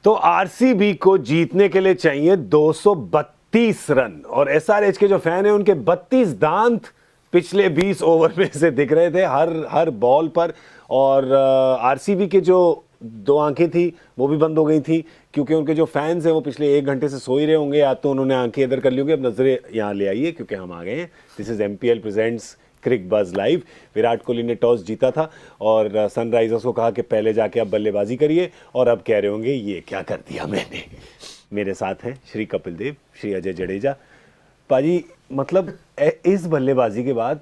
तो आरसीबी को जीतने के लिए चाहिए 232 रन और एसआरएच के जो फैन हैं उनके 32 दांत पिछले 20 ओवर में से दिख रहे थे हर बॉल पर। और आरसीबी के जो दो आंखें थी वो भी बंद हो गई थी क्योंकि उनके जो फैंस हैं वो पिछले 1 घंटे से सो ही रहे होंगे, या तो उन्होंने आंखें इधर कर ली होंगी। अब नजरें यहाँ ले आइए क्योंकि हम आ गए हैं। दिस इज एमपीएल प्रेजेंट्स क्रिक बज लाइव। विराट कोहली ने टॉस जीता था और सनराइजर्स को कहा कि पहले जाके आप बल्लेबाजी करिए, और अब कह रहे होंगे ये क्या कर दिया मैंने। मेरे साथ हैं श्री कपिल देव, श्री अजय जडेजा। पाजी मतलब इस बल्लेबाजी के बाद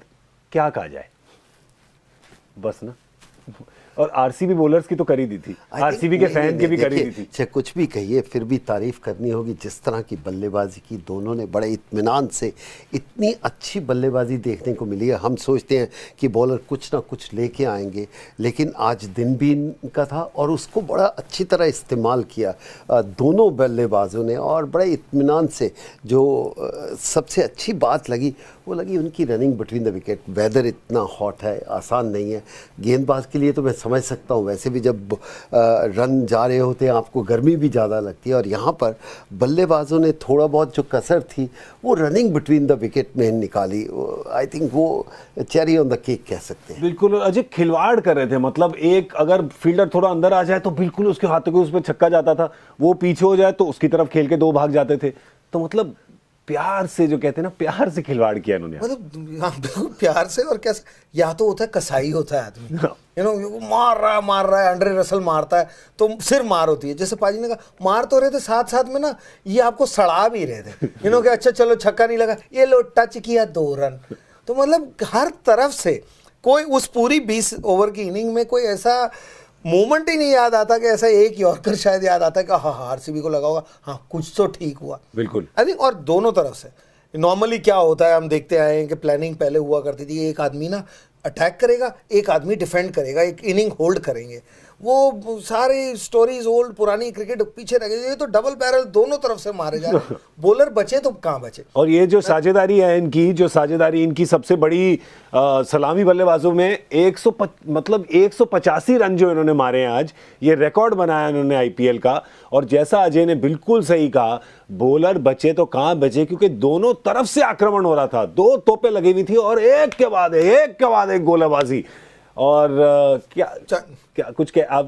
क्या कहा जाए, बस ना। और आरसीबी बॉलर्स की तो कर ही दी थी, आरसीबी के फैन की भी कर ही दी थी। चाहे कुछ भी कहिए फिर भी तारीफ करनी होगी जिस तरह की बल्लेबाजी की दोनों ने, बड़े इत्मीनान से इतनी अच्छी बल्लेबाजी देखने को मिली है। हम सोचते हैं कि बॉलर कुछ ना कुछ लेके आएंगे, लेकिन आज दिन भी इनका था और उसको बड़ा अच्छी तरह इस्तेमाल किया दोनों बल्लेबाजों ने। और बड़े इत्मीनान से जो सबसे अच्छी बात लगी वो लगी उनकी running between the wicket. Weather इतना हॉट है, आसान नहीं है गेंदबाज के लिए, तो मैं समझ सकता हूँ। वैसे भी जब रन जा रहे होते हैं आपको गर्मी भी ज़्यादा लगती है, और यहाँ पर बल्लेबाजों ने थोड़ा बहुत जो कसर थी वो रनिंग बिटवीन द विकेट में निकाली। आई थिंक वो चेरी ऑन द केक कह सकते हैं। बिल्कुल अजय, खिलवाड़ कर रहे थे। मतलब एक अगर फील्डर थोड़ा अंदर आ जाए तो बिल्कुल उसके हाथों के उस पर छक्का जाता था, वो पीछे हो जाए तो उसकी तरफ खेल के 2 भाग जाते थे। तो मतलब प्यार से, जो कहते हैं ना, प्यार से खिलवाड़ किया इन्होंने। मतलब हाँ बिल्कुल प्यार से। और कैसे, या तो होता है कसाई होता है आदमी, यू नो, मार रहा है, एंड्रे रसल मारता है तो सिर मार होती है। जैसे पाजी ने कहा, मार तो रहे थे, साथ साथ में ना ये आपको सड़ा भी रहे थे, यू नो, कि अच्छा चलो छक्का नहीं लगा, ये लो टच किया 2 रन। तो मतलब हर तरफ से कोई उस पूरी 20 ओवर की इनिंग में कोई ऐसा मोमेंट ही नहीं याद आता कि ऐसा एक यॉर्कर शायद याद आता है कि हाँ आरसीबी को लगा होगा हाँ कुछ तो ठीक हुआ। बिल्कुल आई थिंक। और दोनों तरफ से नॉर्मली क्या होता है, हम देखते आए हैं कि प्लानिंग पहले हुआ करती थी, एक आदमी ना अटैक करेगा, एक आदमी डिफेंड करेगा, एक इनिंग होल्ड करेंगे। वो सारी स्टोरीज ओल्ड पुरानी क्रिकेट पीछे रह गई। ये तो डबल बैरल दोनों तरफ से मारे जा रहे, बॉलर बचे तो कहाँ बचे। और ये जो साझेदारी है इनकी, जो साझेदारी इनकी सबसे बड़ी सलामी बल्लेबाजों में 185 रन जो इन्होंने मारे हैं आज, ये रिकॉर्ड बनाया इन्होंने आईपीएल का। और जैसा अजय ने बिल्कुल सही कहा, बॉलर बचे तो कहाँ बचे, क्योंकि दोनों तरफ से आक्रमण हो रहा था, 2 तोपें लगी हुई थी और एक के बाद एक गोलाबाजी। और क्या आप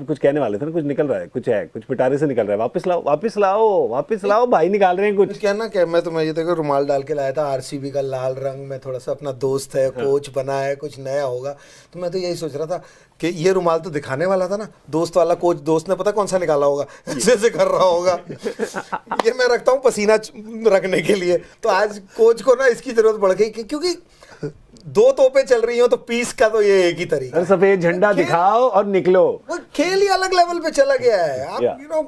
कुछ कहने वाले थे ना, कुछ निकल रहा है, कुछ पिटारे से निकल रहा है। वापस लाओ भाई, निकाल रहे हैं कुछ। क्या ना क्या, मैं तो ये देखो रुमाल डाल के लाया था आरसीबी का लाल रंग में, थोड़ा सा अपना दोस्त है, कोच बना है, कुछ नया होगा। तो मैं तो यही सोच रहा था कि ये रुमाल तो दिखाने वाला था ना, दोस्त वाला कोच, दोस्त ने पता कौन सा निकाला होगा, ऐसे कर रहा होगा। ये मैं रखता हूँ पसीना रखने के लिए। तो आज कोच को ना इसकी जरूरत पड़ गई, क्योंकि 2 तोपें चल रही हो तो पीस का तो ये एक ही तरीका, सफेद झंडा दिखाओ और निकलो। वो खेल ही अलग लेवल पे चला गया है। आप यू नो,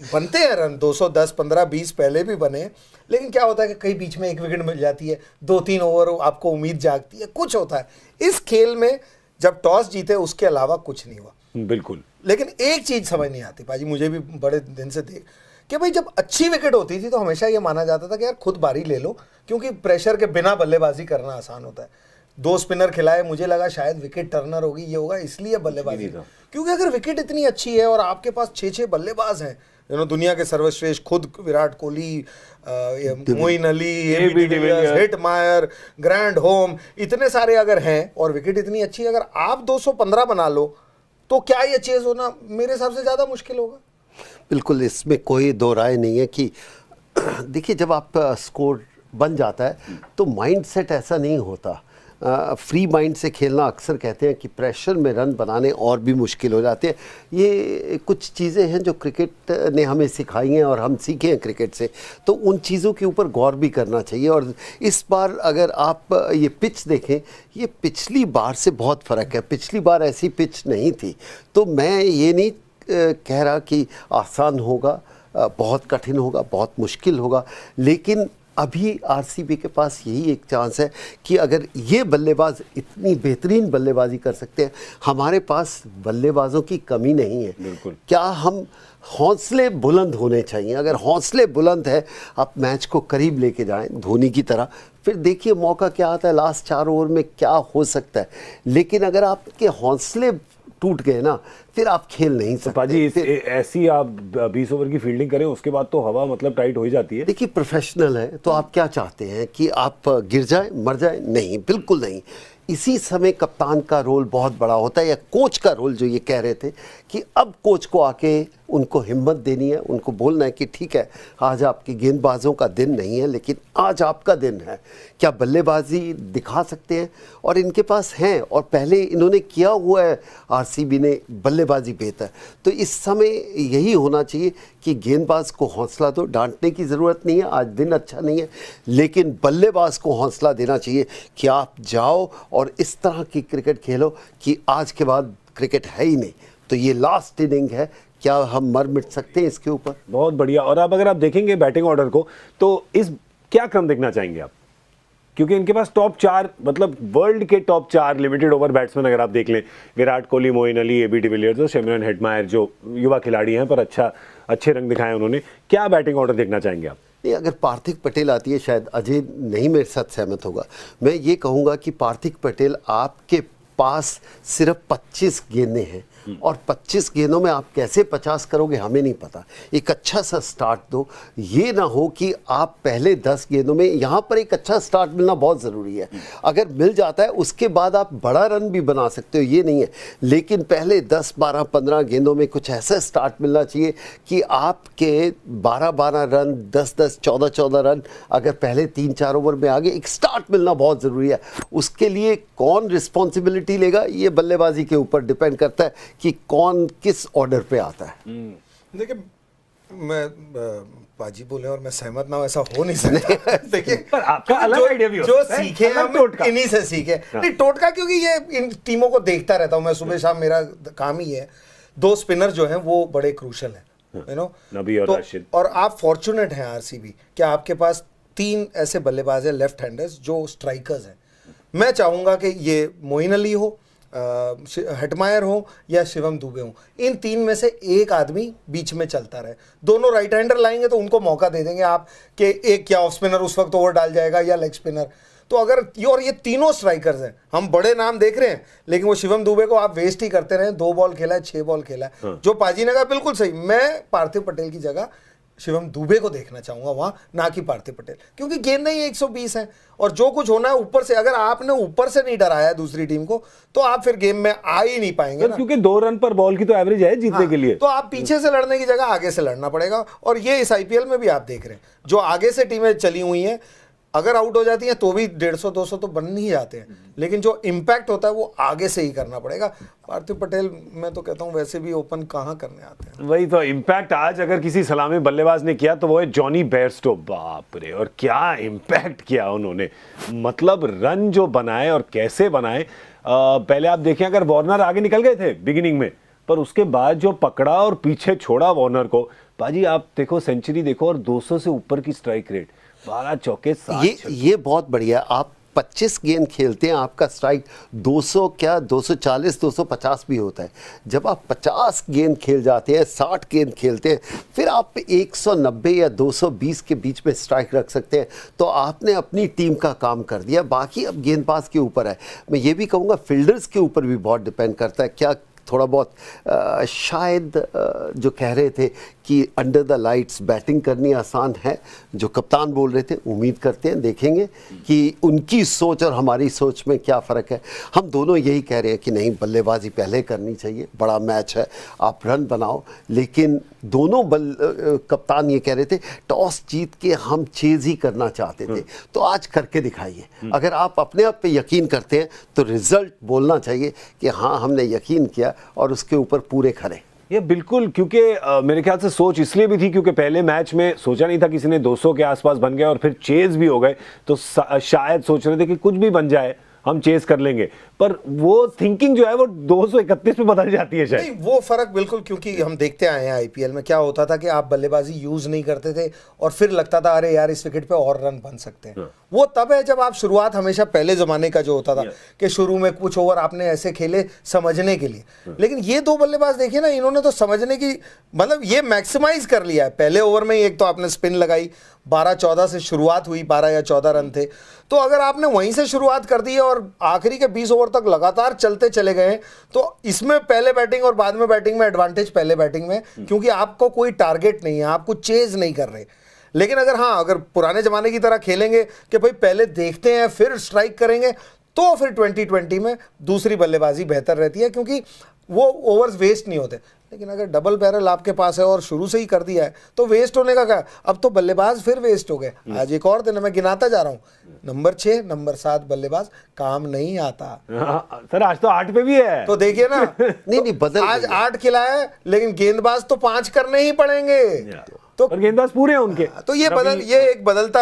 बनते हैं रन 210, 15, 20 पहले भी बने, लेकिन क्या होता है कि कहीं बीच में 1 विकेट मिल जाती है, 2-3 ओवर आपको उम्मीद जागती है, कुछ होता है इस खेल में। जब टॉस जीते उसके अलावा कुछ नहीं हुआ। बिल्कुल। लेकिन एक चीज समझ नहीं आती पाजी, मुझे भी बड़े दिन से देख कि भाई जब अच्छी विकेट होती थी तो हमेशा ये माना जाता था कि यार खुद बारी ले लो, क्योंकि प्रेशर के बिना बल्लेबाजी करना आसान होता है। 2 स्पिनर खिलाए, मुझे लगा शायद विकेट टर्नर होगी, ये होगा, इसलिए बल्लेबाजी। क्योंकि अगर विकेट इतनी अच्छी है और आपके पास 6-6 बल्लेबाज हैं, दुनिया के सर्वश्रेष्ठ, खुद Virat Kohli, Moeen Ali, AB de Villiers, Hetmyer, Grandhomme, इतने सारे अगर हैं और विकेट इतनी अच्छी, अगर आप 215 बना लो तो क्या ये चेज होना मेरे हिसाब से ज़्यादा मुश्किल होगा। बिल्कुल, इसमें कोई दो राय नहीं है कि देखिए जब आप स्कोर बन जाता है तो माइंड सेट ऐसा नहीं होता। फ्री माइंड से खेलना, अक्सर कहते हैं कि प्रेशर में रन बनाने और भी मुश्किल हो जाते हैं। ये कुछ चीज़ें हैं जो क्रिकेट ने हमें सिखाई हैं और हम सीखे हैं क्रिकेट से, तो उन चीज़ों के ऊपर गौर भी करना चाहिए। और इस बार अगर आप ये पिच देखें, ये पिछली बार से बहुत फ़र्क है। पिछली बार ऐसी पिच नहीं थी। तो मैं ये नहीं कह रहा कि आसान होगा, बहुत कठिन होगा, बहुत मुश्किल होगा, लेकिन अभी आरसीबी के पास यही एक चांस है कि अगर ये बल्लेबाज इतनी बेहतरीन बल्लेबाजी कर सकते हैं, हमारे पास बल्लेबाजों की कमी नहीं है। बिल्कुल। क्या हम हौसले बुलंद होने चाहिए। अगर हौसले बुलंद है, आप मैच को करीब लेके जाएं धोनी की तरह, फिर देखिए मौका क्या आता है, लास्ट 4 ओवर में क्या हो सकता है। लेकिन अगर आपके हौसले टूट गए ना, फिर आप खेल नहीं सकते। पाजी ऐसी आप 20 ओवर की फील्डिंग करें, उसके बाद तो हवा मतलब टाइट हो ही जाती है। देखिए प्रोफेशनल है तो आप क्या चाहते हैं कि आप गिर जाए मर जाए? नहीं, बिल्कुल नहीं। इसी समय कप्तान का रोल बहुत बड़ा होता है, या कोच का रोल, जो ये कह रहे थे कि अब कोच को आके उनको हिम्मत देनी है, उनको बोलना है कि ठीक है आज आपकी गेंदबाजों का दिन नहीं है लेकिन आज आपका दिन है, क्या बल्लेबाजी दिखा सकते हैं? और इनके पास हैं, और पहले इन्होंने किया हुआ है आरसीबी ने बल्लेबाजी बेहतर। तो इस समय यही होना चाहिए कि गेंदबाज को हौसला दो, डांटने की ज़रूरत नहीं है, आज दिन अच्छा नहीं है, लेकिन बल्लेबाज को हौसला देना चाहिए कि आप जाओ और इस तरह की क्रिकेट खेलो कि आज के बाद क्रिकेट है ही नहीं, तो ये लास्ट इनिंग है, क्या हम मर मिट सकते हैं इसके ऊपर? बहुत बढ़िया। और अब अगर आप देखेंगे बैटिंग ऑर्डर को, तो इस क्या क्रम देखना चाहेंगे आप? क्योंकि इनके पास टॉप 4, मतलब वर्ल्ड के टॉप 4 लिमिटेड ओवर बैट्समैन अगर आप देख लें, विराट कोहली, मोइन अली, एबी डिविलियर्स और शैमरन हेटमायर, जो युवा खिलाड़ी हैं पर अच्छे रंग दिखाए उन्होंने, क्या बैटिंग ऑर्डर देखना चाहेंगे आप? नहीं, अगर पार्थिव पटेल आती है, शायद अजय नहीं मेरे साथ सहमत होगा, मैं ये कहूँगा कि पार्थिव पटेल आपके पास सिर्फ 25 गेंदें हैं और 25 गेंदों में आप कैसे 50 करोगे हमें नहीं पता। एक अच्छा सा स्टार्ट दो, ये ना हो कि आप पहले 10 गेंदों में, यहाँ पर एक अच्छा स्टार्ट मिलना बहुत ज़रूरी है। अगर मिल जाता है उसके बाद आप बड़ा रन भी बना सकते हो, ये नहीं है, लेकिन पहले 10, 12, 15 गेंदों में कुछ ऐसा स्टार्ट मिलना चाहिए कि आपके 12-12 रन, 10-10, 14-14 रन अगर पहले 3-4 ओवर में आगे, एक स्टार्ट मिलना बहुत ज़रूरी है। उसके लिए कौन रिस्पॉन्सिबिलिटी लेगा, ये बल्लेबाजी के ऊपर डिपेंड करता है कि कौन किस ऑर्डर पे आता है। देखिए, मैं पाजी बोले और मैं सहमत ना हूं, ऐसा हो नहीं सकता। देखिए, पर आपका अलग आइडिया भी हो जो सकता है, सीखे अलग हम टोटका। इन्हीं से सीखे। नहीं, टोटका, क्योंकि ये इन टीमों को देखता रहता हूं मैं, सुबह शाम मेरा काम ही है। 2 स्पिनर जो हैं वो बड़े क्रूशल हैं, यू नो, नबी और राशिद। और आप फॉर्चुनेट हैं आरसीबी, क्या आपके पास 3 ऐसे बल्लेबाज हैं लेफ्ट हैंडर्स जो स्ट्राइकर्स हैं। मैं चाहूंगा कि ये मोइन अली हो, हेटमायर हो या शिवम दुबे हो, इन 3 में से एक आदमी बीच में चलता रहे। दोनों राइट हैंडर लाएंगे तो उनको मौका दे देंगे आप कि एक क्या ऑफ स्पिनर उस वक्त ओवर डाल जाएगा या लेग स्पिनर। तो अगर ये तीनों स्ट्राइकर्स हैं, हम बड़े नाम देख रहे हैं, लेकिन वो शिवम दुबे को आप वेस्ट ही करते रहे। 2 बॉल खेला है, 6 बॉल खेला है। जो पाजी ने कहा बिल्कुल सही, मैं पार्थिव पटेल की जगह शिवम दुबे को देखना चाहूंगा वहां, ना कि पार्थिव पटेल, क्योंकि गेंद ही 120 है और जो कुछ होना है ऊपर से, अगर आपने ऊपर से नहीं डराया दूसरी टीम को तो आप फिर गेम में आ ही नहीं पाएंगे ना। क्योंकि 2 रन पर बॉल की तो एवरेज है जीतने के लिए। तो आप पीछे से लड़ने की जगह आगे से लड़ना पड़ेगा, और ये इस आईपीएल में भी आप देख रहे हैं, जो आगे से टीमें चली हुई हैं अगर आउट हो जाती हैं तो भी 150-200 तो बन ही जाते हैं, लेकिन जो इम्पैक्ट होता है वो आगे से ही करना पड़ेगा। पार्थिव पटेल, मैं तो कहता हूं वैसे भी ओपन कहां करने आते हैं। वही तो इम्पैक्ट आज अगर किसी सलामी बल्लेबाज ने किया तो वो है जॉनी बेयरस्टो। बाप रे, और क्या इम्पैक्ट किया उन्होंने, मतलब रन जो बनाए और कैसे बनाए। पहले आप देखें, अगर वार्नर आगे निकल गए थे बिगिनिंग में, पर उसके बाद जो पकड़ा और पीछे छोड़ा वार्नर को, बाजी आप देखो सेंचुरी देखो और 200 से ऊपर की स्ट्राइक रेट, 12 चौके 7। ये बहुत बढ़िया। आप 25 गेंद खेलते हैं, आपका स्ट्राइक 200 क्या 240 250 भी होता है। जब आप 50 गेंद खेल जाते हैं, 60 गेंद खेलते हैं, फिर आप 190 या 220 के बीच में स्ट्राइक रख सकते हैं, तो आपने अपनी टीम का काम कर दिया। बाकी अब गेंदबाज के ऊपर है। मैं ये भी कहूँगा फील्डर्स के ऊपर भी बहुत डिपेंड करता है। क्या थोड़ा बहुत शायद जो कह रहे थे कि अंडर द लाइट्स बैटिंग करनी आसान है, जो कप्तान बोल रहे थे, उम्मीद करते हैं देखेंगे कि उनकी सोच और हमारी सोच में क्या फ़र्क है। हम दोनों यही कह रहे हैं कि नहीं, बल्लेबाजी पहले करनी चाहिए, बड़ा मैच है, आप रन बनाओ, लेकिन दोनों कप्तान ये कह रहे थे टॉस जीत के हम चेज़ ही करना चाहते थे, तो आज करके दिखाइए। अगर आप अपने आप पे यकीन करते हैं तो रिजल्ट बोलना चाहिए कि हाँ हमने यकीन किया और उसके ऊपर पूरे खड़े। ये बिल्कुल, क्योंकि मेरे ख्याल से सोच इसलिए भी थी क्योंकि पहले मैच में सोचा नहीं था किसी ने 200 के आसपास बन गए और फिर चेज भी हो गए, तो शायद सोच रहे थे कि कुछ भी बन जाए हम चेस कर लेंगे, पर वो थिंकिंग जो है वो 231 पे बदल जाती है शायद। नहीं, वो फर्क बिल्कुल, क्योंकि हम देखते आए हैं आईपीएल में क्या होता था कि आप बल्लेबाजी यूज नहीं करते थे और फिर लगता था अरे यार इस विकेट पे और रन बन सकते हैं। वो तब है जब आप शुरुआत, हमेशा पहले जमाने का जो होता था कि शुरू में कुछ ओवर आपने ऐसे खेले समझने के लिए, लेकिन ये 2 बल्लेबाज देखिए ना, इन्होंने तो समझने की मतलब ये मैक्सिमाइज कर लिया है। पहले ओवर में ही एक तो आपने स्पिन लगाई, 12-14 से शुरुआत हुई, 12 या 14 रन थे, तो अगर आपने वहीं से शुरुआत कर दी है और आखिरी के 20 ओवर तक लगातार चलते चले गए, तो इसमें पहले बैटिंग और बाद में बैटिंग में एडवांटेज पहले बैटिंग में, क्योंकि आपको कोई टारगेट नहीं है, आपको चेज नहीं कर रहे। लेकिन अगर पुराने जमाने की तरह खेलेंगे कि भाई पहले देखते हैं फिर स्ट्राइक करेंगे, तो फिर 2020 में दूसरी बल्लेबाजी बेहतर रहती है, क्योंकि वो ओवर्स वेस्ट नहीं होते। लेकिन अगर डबल बैरल आपके पास है और शुरू से ही कर दिया है, तो वेस्ट होने का क्या, अब तो बल्लेबाज फिर वेस्ट हो गए। आज एक और दिन है, मैं गिनाता जा रहा हूँ, नंबर 6, नंबर 7 बल्लेबाज काम नहीं आता। सर आज तो 8 पे भी है, तो देखिए ना नहीं बदल आज 8 खिलाया है, लेकिन गेंदबाज तो 5 करने ही पड़ेंगे। तो गेंदबाज पूरे हैं उनके। तो ये एक बदलता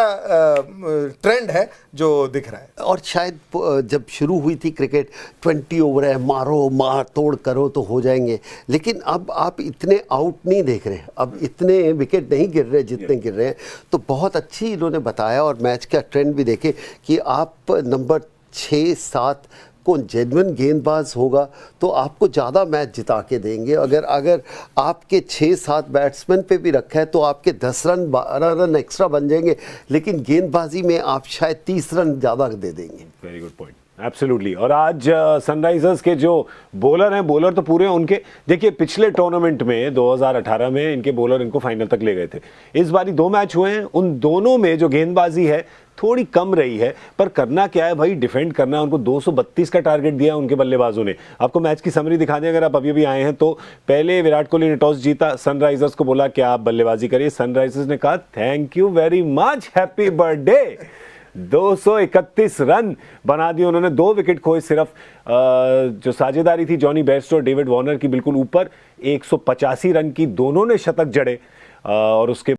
ट्रेंड है जो दिख रहा है। और शायद जब शुरू हुई थी क्रिकेट, 20 ओवर है, मारो मार तोड़ करो तो हो जाएंगे, लेकिन अब आप इतने आउट नहीं देख रहे, अब इतने विकेट नहीं गिर रहे जितने गिर रहे हैं। तो बहुत अच्छी इन्होंने बताया, और मैच का ट्रेंड भी देखे कि आप नंबर 6-7 कौन जेन्युइन गेंदबाज होगा तो आपको ज़्यादा मैच जिता के देंगे। अगर आपके 6-7 बैट्समैन पे भी रखा है तो आपके 10 रन 12 रन एक्स्ट्रा बन जाएंगे, लेकिन गेंदबाजी में आप शायद 30 रन ज़्यादा दे देंगे। Very good point, absolutely. और आज सनराइजर्स के जो बॉलर हैं, बॉलर तो पूरे हैं उनके। देखिए पिछले टूर्नामेंट में 2018 में इनके बॉलर इनको फाइनल तक ले गए थे। इस बारी 2 मैच हुए हैं, उन दोनों में जो गेंदबाजी है थोड़ी कम रही है, पर करना क्या है भाई, डिफेंड करना है। उनको 232 का टारगेट दिया उनके बल्लेबाजों ने। आपको मैच की समरी दिखा दें अगर आप अभी आए हैं तो। पहले विराट कोहली ने टॉस जीता, सनराइजर्स को बोला कि आप बल्लेबाजी करिए। सनराइजर्स ने कहा thank you very much, happy birthday. 231 run बना दिए उन्होंने। 2 विकेट खोए सिर्फ। जो साझेदारी थी जॉनी बेयरस्टो और डेविड वार्नर की बिल्कुल ऊपर, 185 रन की दोनों ने शतक जड़े। और उसके